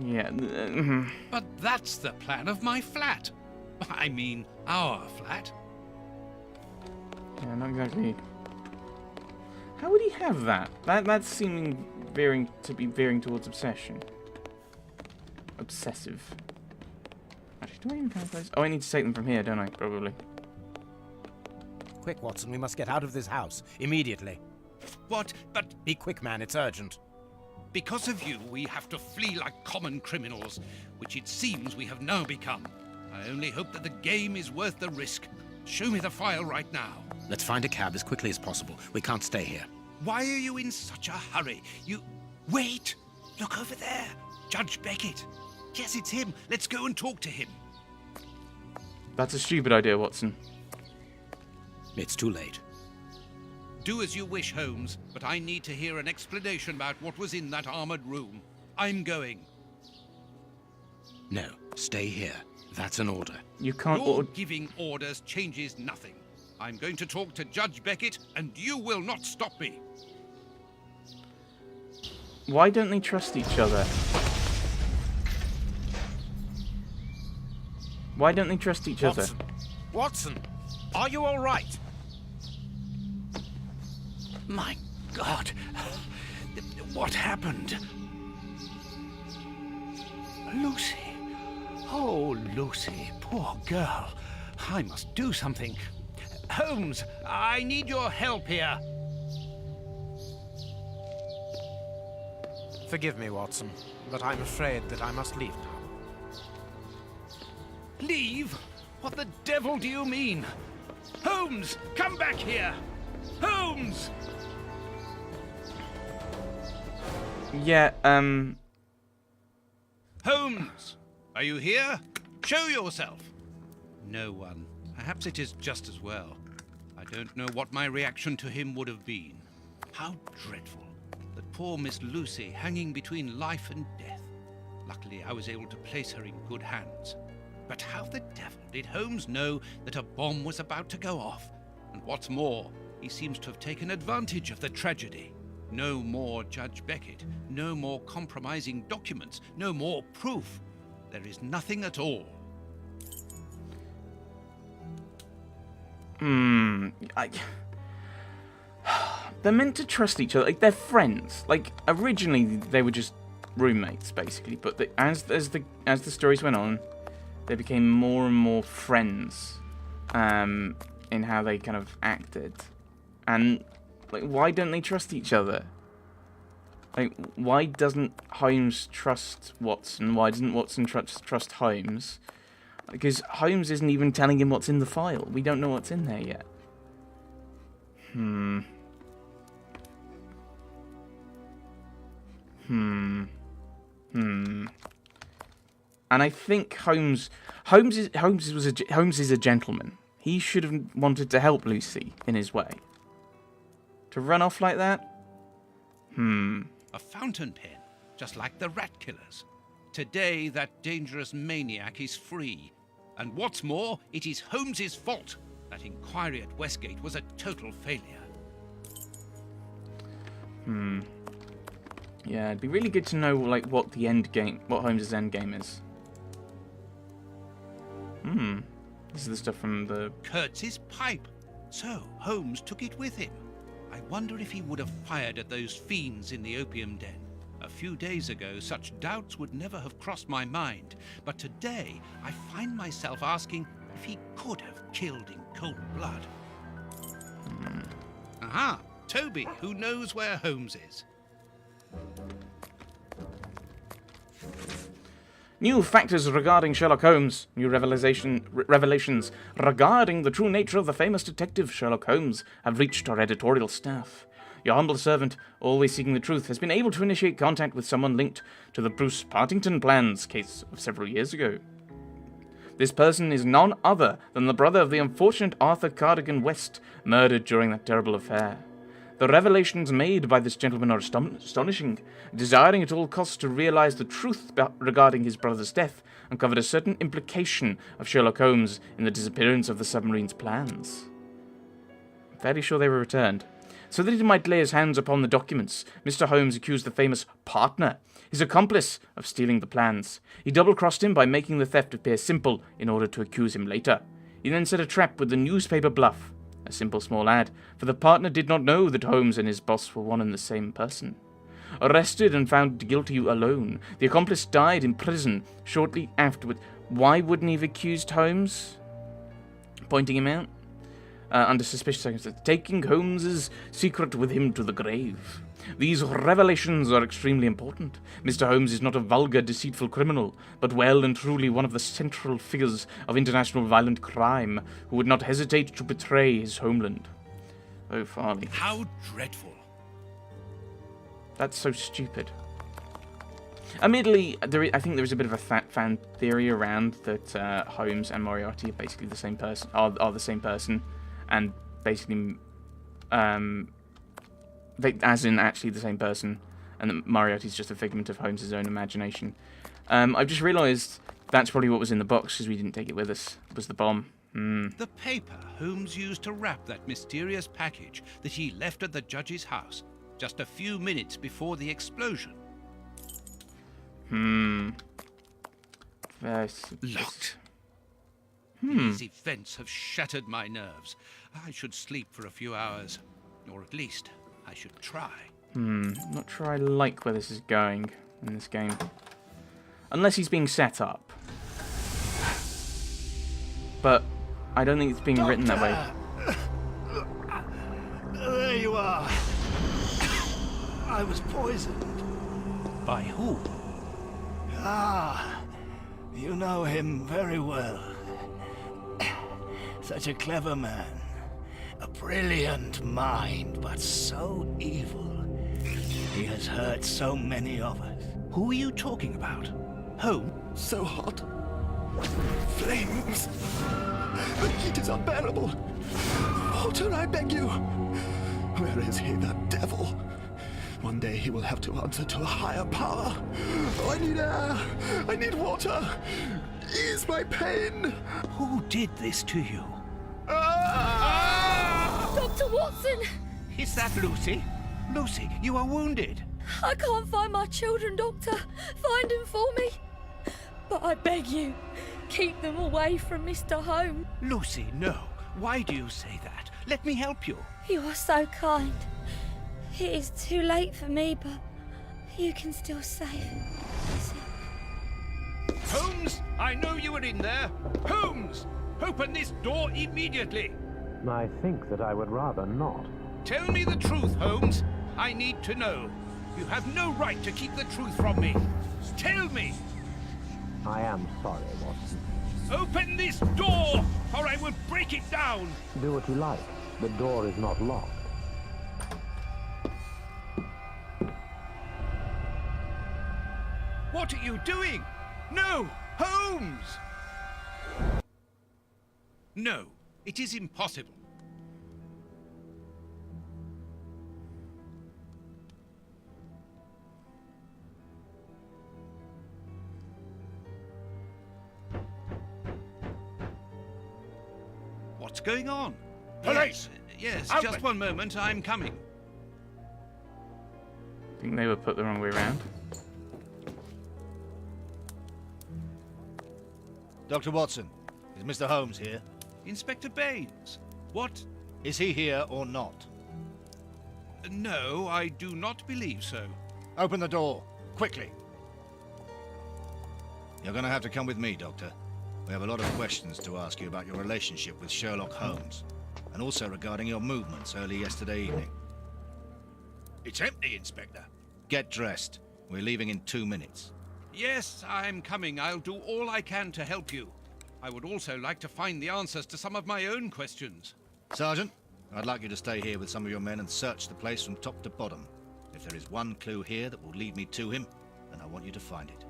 Yeah. But that's the plan of my flat. I mean, our flat. Yeah, not exactly. How would he have that? That's seeming veering towards obsession. Obsessive. Actually, do I even have those? Oh, I need to take them from here, don't I? Probably. Quick, Watson, we must get out of this house. Immediately. What? But Be quick, man, it's urgent. because of you, we have to flee like common criminals, which it seems we have now become. I only hope that the game is worth the risk. Show me the file right now. Let's find a cab as quickly as possible. We can't stay here. Why are you in such a hurry? Wait! Look over there! Judge Beckett! Yes, it's him. Let's go and talk to him. That's a stupid idea, Watson. It's too late. Do as you wish, Holmes, but I need to hear an explanation about what was in that armored room. I'm going. No, stay here. That's an order. You can't Your giving orders changes nothing. I'm going to talk to Judge Beckett, and you will not stop me. Why don't they trust each other? Why don't they trust each other? Watson, are you all right? My God. What happened? Lucy. Oh, Lucy, poor girl. I must do something. Holmes, I need your help here. Forgive me, Watson, but I'm afraid that I must leave now. Leave? What the devil do you mean? Holmes, come back here! Holmes! Yeah, Holmes! Are you here? Show yourself! No one. Perhaps it is just as well. I don't know what my reaction to him would have been. How dreadful. That poor Miss Lucy hanging between life and death. Luckily, I was able to place her in good hands. But how the devil did Holmes know that a bomb was about to go off? And what's more, he seems to have taken advantage of the tragedy. No more Judge Beckett, no more compromising documents, no more proof. There is nothing at all. They're meant to trust each other. Like, they're friends. Like, originally they were just roommates, basically. But as the stories went on, they became more and more friends in how they kind of acted. And, like, why don't they trust each other? Like, why doesn't Holmes trust Watson? Why doesn't Watson trust Holmes? Because Holmes isn't even telling him what's in the file. We don't know what's in there yet. And I think Holmes is a gentleman. He should have wanted to help Lucy in his way. To run off like that? A fountain pen, just like the rat killers. Today, that dangerous maniac is free. And what's more, it is Holmes's fault. That inquiry at Westgate was a total failure. Yeah, it'd be really good to know, like, what Holmes' end game is. This is the stuff from the... Kurtz's pipe. So, Holmes took it with him. I wonder if he would have fired at those fiends in the opium den. A few days ago, such doubts would never have crossed my mind. But today, I find myself asking if he could have killed in cold blood. Aha! Toby, who knows where Holmes is. New factors regarding Sherlock Holmes. New revelations regarding the true nature of the famous detective Sherlock Holmes have reached our editorial staff. Your humble servant, always seeking the truth, has been able to initiate contact with someone linked to the Bruce Partington plans case of several years ago. This person is none other than the brother of the unfortunate Arthur Cardigan West, murdered during that terrible affair. The revelations made by this gentleman are astonishing. Desiring at all costs to realize the truth regarding his brother's death, uncovered a certain implication of Sherlock Holmes in the disappearance of the submarine's plans. I'm fairly sure they were returned. So that he might lay his hands upon the documents, Mr. Holmes accused the famous partner, his accomplice, of stealing the plans. He double-crossed him by making the theft appear simple in order to accuse him later. He then set a trap with the newspaper bluff. A simple small ad, for the partner did not know that Holmes and his boss were one and the same person. Arrested and found guilty alone, the accomplice died in prison shortly afterward. Why wouldn't he have accused Holmes? Pointing him out? Under suspicious circumstances, taking Holmes's secret with him to the grave. These revelations are extremely important. Mr. Holmes is not a vulgar, deceitful criminal, but well and truly one of the central figures of international violent crime, who would not hesitate to betray his homeland. Oh, Farley. How dreadful. That's so stupid. Admittedly, I think there is a bit of a fan theory around that Holmes and Moriarty are basically the same person, are the same person, and basically, as in actually the same person, and that Moriarty's just a figment of Holmes' own imagination. I've just realised that's probably what was in the box, because we didn't take it with us, was the bomb. The paper Holmes used to wrap that mysterious package that he left at the judge's house just a few minutes before the explosion. Locked. These events have shattered my nerves. I should sleep for a few hours. Or at least, I should try. Not sure I like where this is going in this game. Unless he's being set up. But I don't think it's being written that way. There you are. I was poisoned. By who? Ah, you know him very well. Such a clever man. A brilliant mind, but so evil. He has hurt so many of us. Who are you talking about? Holmes? So hot. Flames. The heat is unbearable. Walter, I beg you. Where is he, that devil? One day he will have to answer to a higher power. Oh, I need air. I need water. Ease my pain. Who did this to you? Dr. Watson! Is that Lucy? Lucy, you are wounded. I can't find my children, Doctor. Find them for me. But I beg you, keep them away from Mr. Holmes. Lucy, no. Why do you say that? Let me help you. You are so kind. It is too late for me, but you can still save. Holmes, I know you are in there. Holmes, open this door immediately. I think that I would rather not. Tell me the truth, Holmes. I need to know. You have no right to keep the truth from me. Tell me. I am sorry, Watson. Open this door, or I will break it down. Do what you like. The door is not locked. What are you doing? No, Holmes! No, it is impossible. What's going on? Police! Yes, Open! just one moment, I'm coming. I think they were put the wrong way around. Dr. Watson, is Mr. Holmes here? Inspector Baines, what? Is he here or not? No, I do not believe so. Open the door, quickly. You're gonna have to come with me, Doctor. We have a lot of questions to ask you about your relationship with Sherlock Holmes, and also regarding your movements early yesterday evening. It's empty, Inspector. Get dressed. We're leaving in 2 minutes. Yes, I'm coming. I'll do all I can to help you. I would also like to find the answers to some of my own questions. Sergeant, I'd like you to stay here with some of your men and search the place from top to bottom. If there is one clue here that will lead me to him, then I want you to find it.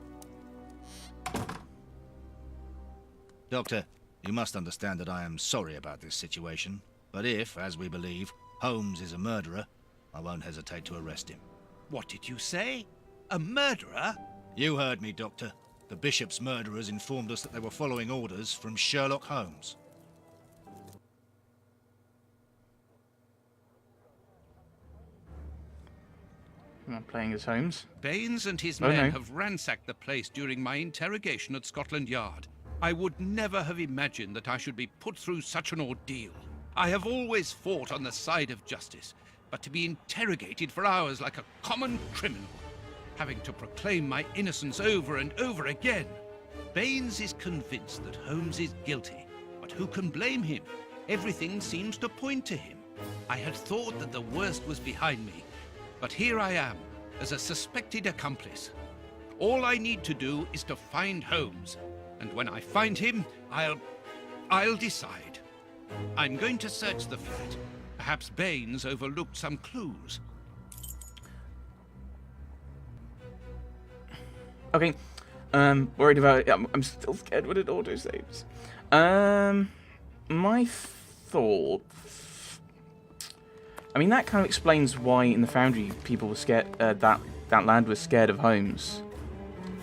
Doctor, you must understand that I am sorry about this situation, but if, as we believe, Holmes is a murderer, I won't hesitate to arrest him. What did you say? A murderer? You heard me, Doctor. The Bishop's murderers informed us that they were following orders from Sherlock Holmes. Am I playing as Holmes? Baines and his Oh, men no. have ransacked the place during my interrogation at Scotland Yard. I would never have imagined that I should be put through such an ordeal. I have always fought on the side of justice, but to be interrogated for hours like a common criminal, having to proclaim my innocence over and over again. Baines is convinced that Holmes is guilty, but who can blame him? Everything seems to point to him. I had thought that the worst was behind me, but here I am, as a suspected accomplice. All I need to do is to find Holmes, and when I find him, I'll decide. I'm going to search the flat. Perhaps Baines overlooked some clues. Okay. Worried about it. I'm still scared when it auto-saves. My thoughts... I mean, that kind of explains why in the Foundry people were scared, that lad was scared of Holmes.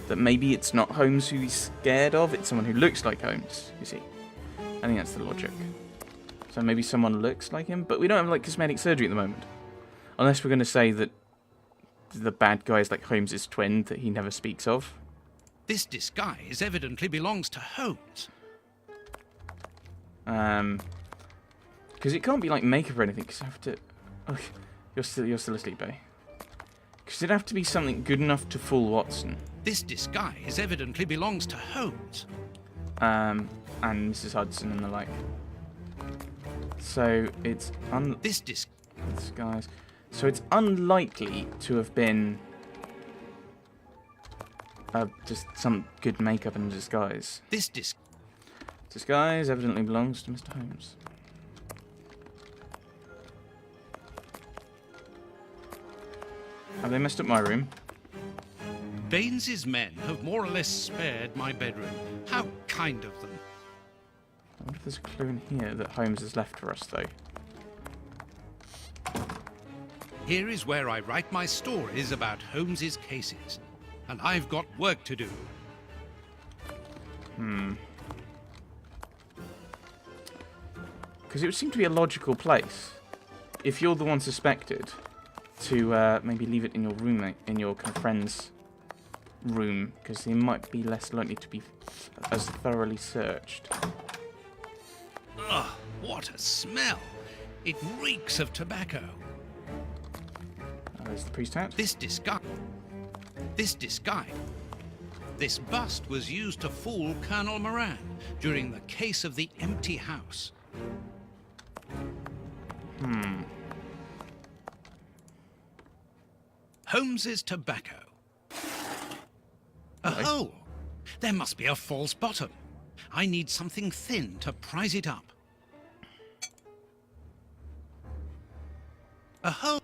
That maybe it's not Holmes who he's scared of, it's someone who looks like Holmes, you see. I think that's the logic. So maybe someone looks like him, but we don't have, like, cosmetic surgery at the moment. Unless we're going to say that the bad guy is like Holmes' twin that he never speaks of. This disguise evidently belongs to Holmes. Because it can't be like makeup or anything, because I have to... Oh, you're still asleep, eh? Because it'd have to be something good enough to fool Watson. This disguise evidently belongs to Holmes. And Mrs. Hudson and the like. So it's disguise. So it's unlikely to have been just some good makeup and disguise. Disguise evidently belongs to Mr. Holmes. Have they messed up my room? Baines's men have more or less spared my bedroom. How kind of them. I wonder if there's a clue in here that Holmes has left for us, though. Here is where I write my stories about Holmes's cases. And I've got work to do. Because it would seem to be a logical place, if you're the one suspected, to maybe leave it in your roommate, in your kind of friend's room, because he might be less likely to be as thoroughly searched. Ugh, what a smell! It reeks of tobacco. There's the priest hat. This bust was used to fool Colonel Moran during the case of the empty house. Holmes's tobacco. A hole. There must be a false bottom. I need something thin to prise it up. A hole.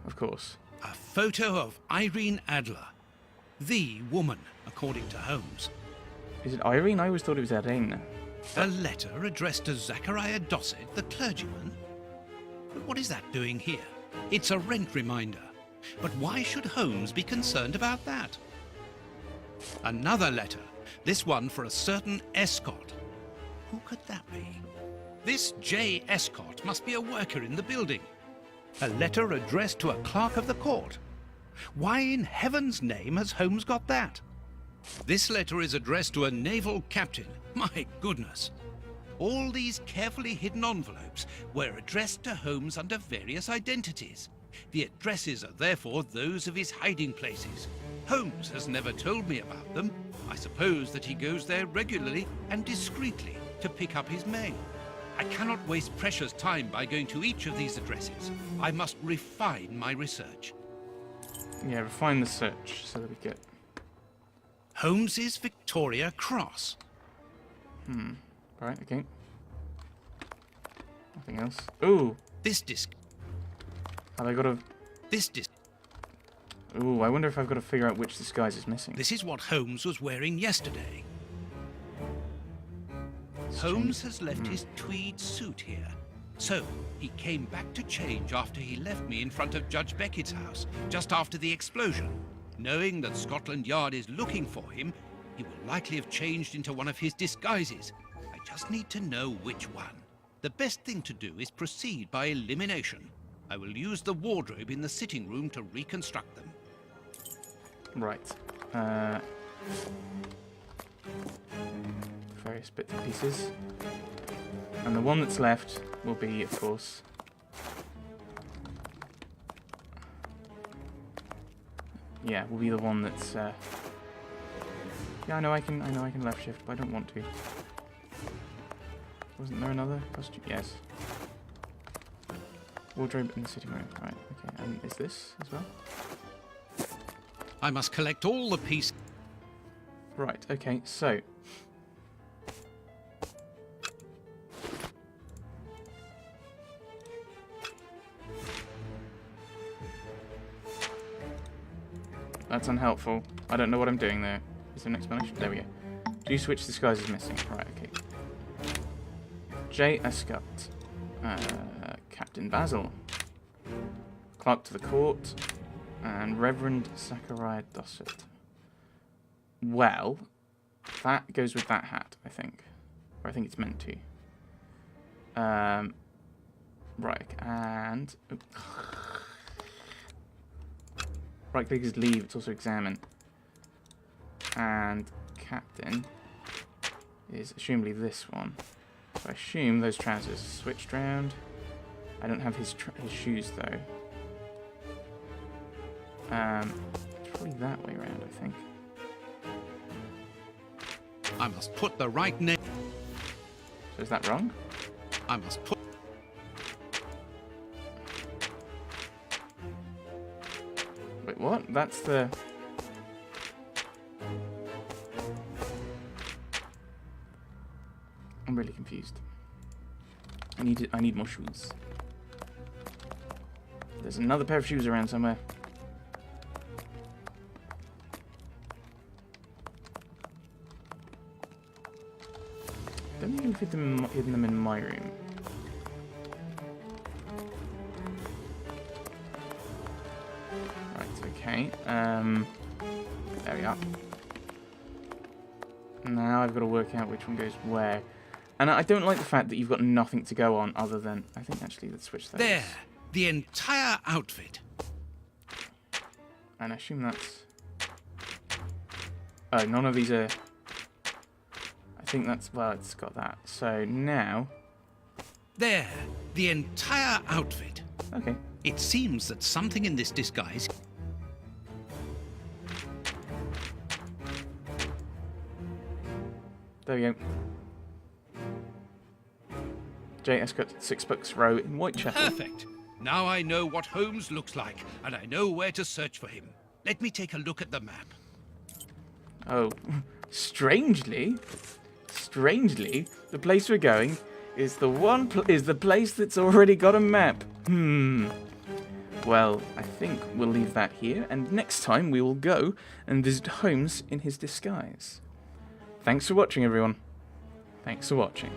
Of course. A photo of Irene Adler. The woman, according to Holmes. Is it Irene? I always thought it was Irene. A letter addressed to Zachariah Dossett, the clergyman. But what is that doing here? It's a rent reminder. But why should Holmes be concerned about that? Another letter. This one for a certain Escott. Who could that be? This J. Escott must be a worker in the building. A letter addressed to a clerk of the court. Why in heaven's name has Holmes got that? This letter is addressed to a naval captain. My goodness. All these carefully hidden envelopes were addressed to Holmes under various identities. The addresses are therefore those of his hiding places. Holmes has never told me about them. I suppose that he goes there regularly and discreetly to pick up his mail. I cannot waste precious time by going to each of these addresses. I must refine my research. Yeah, refine the search so that we get... Holmes's Victoria Cross. Right, okay. Nothing else. Ooh! This disc. Have I got to... This disc. Ooh, I wonder if I've got to figure out which disguise is missing. This is what Holmes was wearing yesterday. Holmes has left his tweed suit here. So, he came back to change after he left me in front of Judge Beckett's house, just after the explosion. Knowing that Scotland Yard is looking for him, he will likely have changed into one of his disguises. I just need to know which one. The best thing to do is proceed by elimination. I will use the wardrobe in the sitting room to reconstruct them. Right. Various bits and pieces. And the one that's left will be, of course, yeah, will be the one that's yeah, I know I can left shift, but I don't want to. Wasn't there another costume? Yes. Wardrobe in the sitting room. Right, okay. And is this as well? I must collect all the pieces. Right, okay, so that's unhelpful. I don't know what I'm doing there. Is there an explanation? There we go. G-switch disguise is missing. Right, okay. J. Escott. Captain Basil. Clerk to the court. And Reverend Zachariah Dossett. Well, that goes with that hat, I think. Or I think it's meant to. Right, and... Right click is leave, it's also examine. And captain is assumably this one. So I assume those trousers switched round. I don't have his shoes though. It's probably that way around, I think. I must put the right name. So is that wrong? I must put... Wait, what? That's the... I'm really confused. I need more shoes. There's another pair of shoes around somewhere. Don't think I've hidden them in my room. Right, okay. There we are. Now I've got to work out which one goes where. And I don't like the fact that you've got nothing to go on other than... I think actually let's switch those. There, the entire outfit. And I assume that's... Oh, none of these are... I think that's... Well, it's got that. So now... There, the entire outfit. Okay. It seems that something in this disguise... There we go. J. Escott, 6 books row in Whitechapel. Perfect. Now I know what Holmes looks like, and I know where to search for him. Let me take a look at the map. Oh, strangely, the place we're going is the place that's already got a map. Well, I think we'll leave that here, and next time we will go and visit Holmes in his disguise. Thanks for watching, everyone. Thanks for watching.